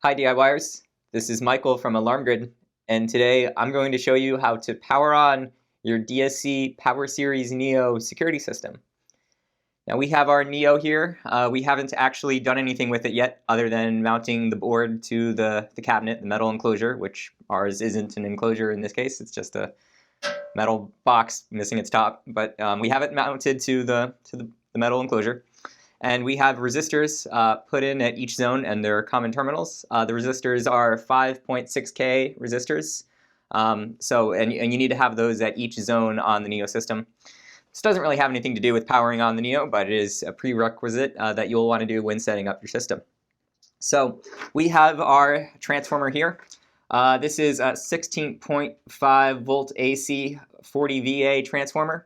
Hi DIYers, this is Michael from Alarm Grid, and today I'm going to show you how to power on your DSC PowerSeries NEO security system. Now we have our NEO here. We haven't actually done anything with it yet other than mounting the board to the cabinet, the metal enclosure, which ours isn't an enclosure in this case, it's just a metal box missing its top, but we have it mounted to the metal enclosure. And we have resistors put in at each zone, and they're common terminals. The resistors are 5.6K resistors. And you need to have those at each zone on the NEO system. This doesn't really have anything to do with powering on the NEO, but it is a prerequisite that you'll want to do when setting up your system. So we have our transformer here. This is a 16.5 volt AC 40 VA transformer.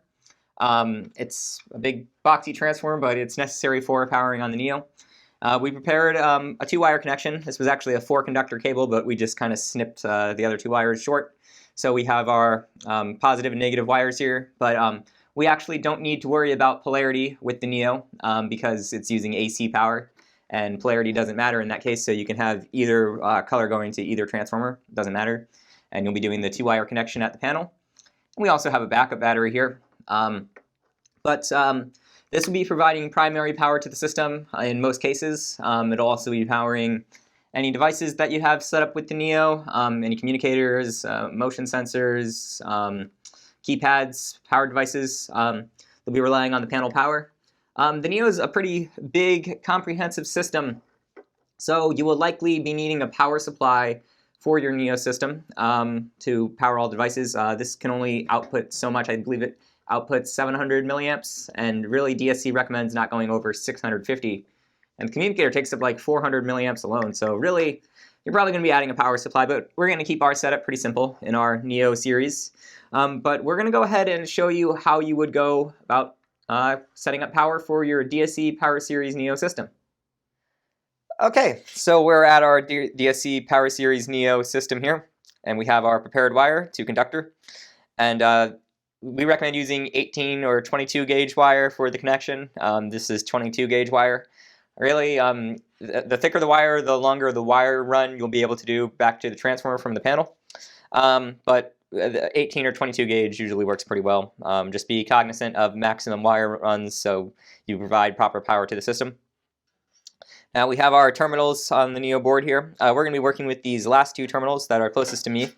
It's a big boxy transformer, but it's necessary for powering on the NEO. We prepared a 2-wire connection. This was actually a 4-conductor cable, but we just kind of snipped the other 2 wires short. So we have our positive and negative wires here, but we actually don't need to worry about polarity with the NEO because it's using AC power, and polarity doesn't matter in that case, so you can have either color going to either transformer, doesn't matter, and you'll be doing the 2-wire connection at the panel. We also have a backup battery here. This will be providing primary power to the system in most cases. It'll also be powering any devices that you have set up with the NEO, any communicators, motion sensors, keypads, power devices. They'll be relying on the panel power. The NEO is a pretty big, comprehensive system, so you will likely be needing a power supply for your NEO system to power all devices. This can only output so much. I believe it outputs 700 milliamps, and really DSC recommends not going over 650. And the communicator takes up like 400 milliamps alone, so really you're probably going to be adding a power supply, but we're going to keep our setup pretty simple in our NEO series. But we're going to go ahead and show you how you would go about setting up power for your DSC PowerSeries NEO system. Okay, so we're at our DSC PowerSeries NEO system here, and we have our prepared wire, 2-conductor, and we recommend using 18 or 22 gauge wire for the connection. This is 22 gauge wire. Really, the thicker the wire, the longer the wire run you'll be able to do back to the transformer from the panel. But the 18 or 22 gauge usually works pretty well. Just be cognizant of maximum wire runs so you provide proper power to the system. Now we have our terminals on the NEO board here. We're going to be working with these last 2 terminals that are closest to me.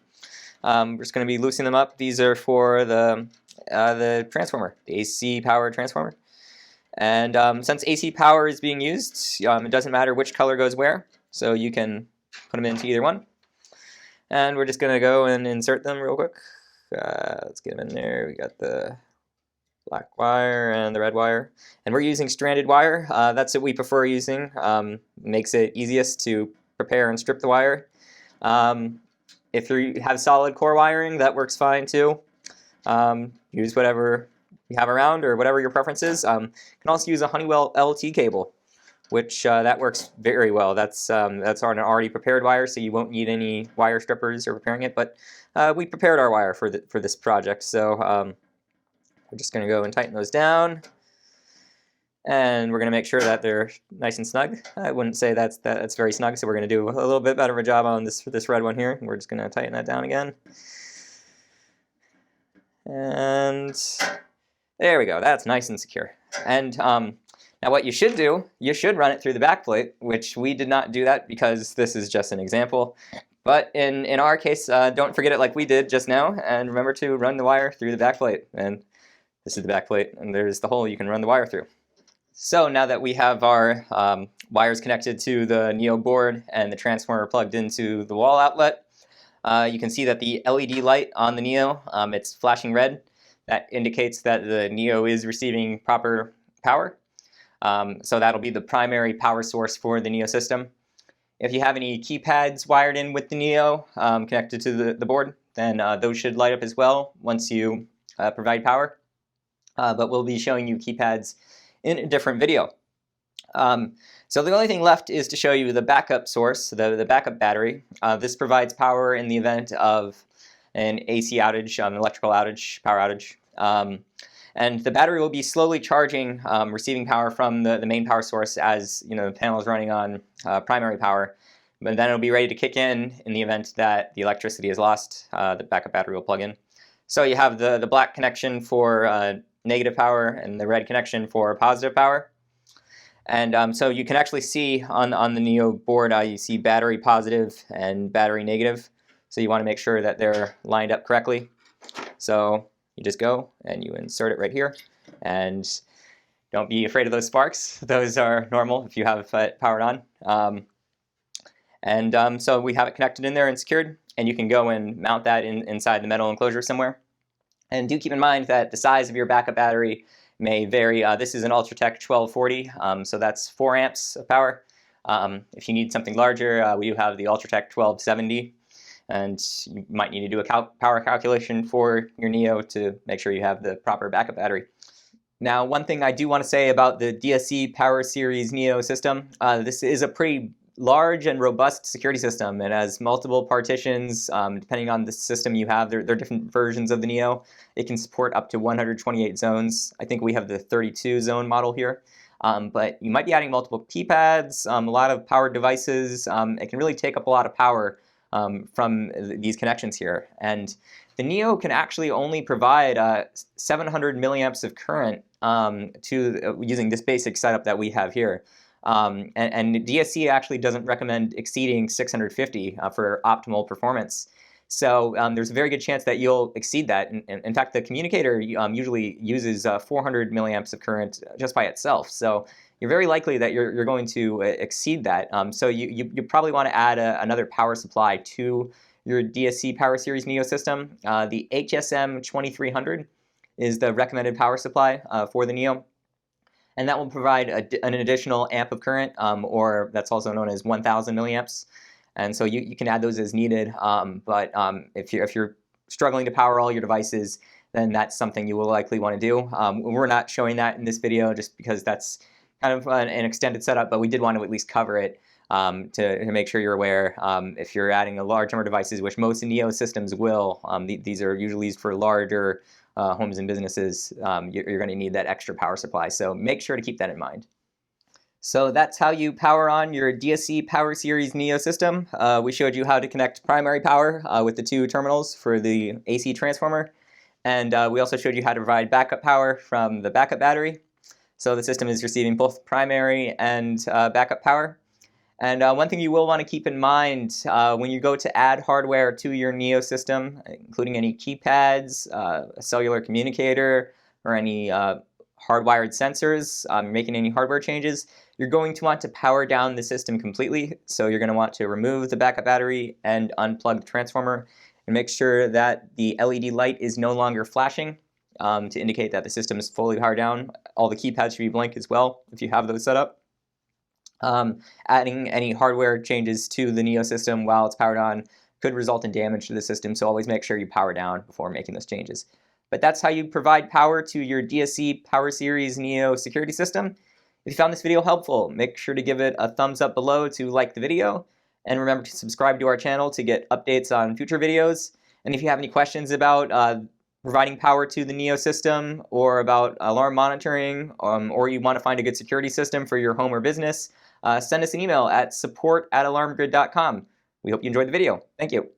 We're just going to be loosening them up. These are for the transformer, the AC power transformer. And since AC power is being used, it doesn't matter which color goes where, so you can put them into either one. And we're just going to go and insert them real quick. Let's get them in there. We got the black wire and the red wire. And we're using stranded wire. That's what we prefer using. Makes it easiest to prepare and strip the wire. If you have solid core wiring, that works fine too. Use whatever you have around or whatever your preference is. You can also use a Honeywell LT cable, which that works very well. That's on an already prepared wire, so you won't need any wire strippers or preparing it. But we prepared our wire for this project, so we're just going to go and tighten those down. And we're going to make sure that they're nice and snug. I wouldn't say that's very snug, so we're going to do a little bit better of a job on this red one here. We're just going to tighten that down again. And there we go. That's nice and secure. And now what you should do, you should run it through the backplate, which we did not do that because this is just an example. But in our case, don't forget it like we did just now, and remember to run the wire through the backplate. And this is the backplate, and there's the hole you can run the wire through. So now that we have our wires connected to the NEO board and the transformer plugged into the wall outlet, you can see that the LED light on the NEO, it's flashing red. That indicates that the NEO is receiving proper power. So that'll be the primary power source for the NEO system. If you have any keypads wired in with the NEO connected to the board, then those should light up as well once you provide power. But we'll be showing you keypads in a different video. So the only thing left is to show you the backup source, the backup battery. This provides power in the event of an AC outage, an electrical outage, power outage. And the battery will be slowly charging, receiving power from the main power source as the panel is running on primary power. but then it'll be ready to kick in the event that the electricity is lost. The backup battery will plug in. So you have the black connection for negative power and the red connection for positive power. And so you can actually see on the NEO board, you see battery positive and battery negative. So you want to make sure that they're lined up correctly. So you just go and you insert it right here. And don't be afraid of those sparks. Those are normal if you have it powered on. So we have it connected in there and secured. And you can go and mount that inside the metal enclosure somewhere. And do keep in mind that the size of your backup battery may vary. This is an Ultratech 1240, so that's 4 amps of power. If you need something larger, we do have the Ultratech 1270, and you might need to do a power calculation for your NEO to make sure you have the proper backup battery. Now, one thing I do want to say about the DSC PowerSeries NEO system, this is a pretty large and robust security system. It has multiple partitions. Depending on the system you have, there are different versions of the NEO. It can support up to 128 zones. I think we have the 32 zone model here. But you might be adding multiple keypads, a lot of powered devices. It can really take up a lot of power from these connections here. And the NEO can actually only provide 700 milliamps of current using this basic setup that we have here. And DSC actually doesn't recommend exceeding 650 for optimal performance. So there's a very good chance that you'll exceed that. In fact, the communicator usually uses 400 milliamps of current just by itself. So you're very likely that you're going to exceed that. So you probably want to add another power supply to your DSC PowerSeries NEO system. The HSM 2300 is the recommended power supply for the NEO. And that will provide an additional amp of current, or that's also known as 1,000 milliamps. And so you can add those as needed. But if you're struggling to power all your devices, then that's something you will likely want to do. We're not showing that in this video just because that's kind of an extended setup, but we did want to at least cover it to make sure you're aware. If you're adding a large number of devices, which most NEO systems will, these are usually used for larger homes and businesses, you're going to need that extra power supply. So make sure to keep that in mind. So that's how you power on your DSC PowerSeries NEO system. We showed you how to connect primary power with the 2 terminals for the AC transformer. And we also showed you how to provide backup power from the backup battery. So the system is receiving both primary and backup power. And one thing you will want to keep in mind when you go to add hardware to your NEO system, including any keypads, a cellular communicator, or any hardwired sensors, making any hardware changes, you're going to want to power down the system completely. So you're going to want to remove the backup battery and unplug the transformer and make sure that the LED light is no longer flashing to indicate that the system is fully powered down. All the keypads should be blank as well if you have those set up. Adding any hardware changes to the NEO system while it's powered on could result in damage to the system, so always make sure you power down before making those changes. But that's how you provide power to your DSC PowerSeries NEO security system. If you found this video helpful, make sure to give it a thumbs up below to like the video, and remember to subscribe to our channel to get updates on future videos. And if you have any questions about providing power to the NEO system, or about alarm monitoring, or you want to find a good security system for your home or business, send us an email at support@alarmgrid.com. We hope you enjoyed the video. Thank you.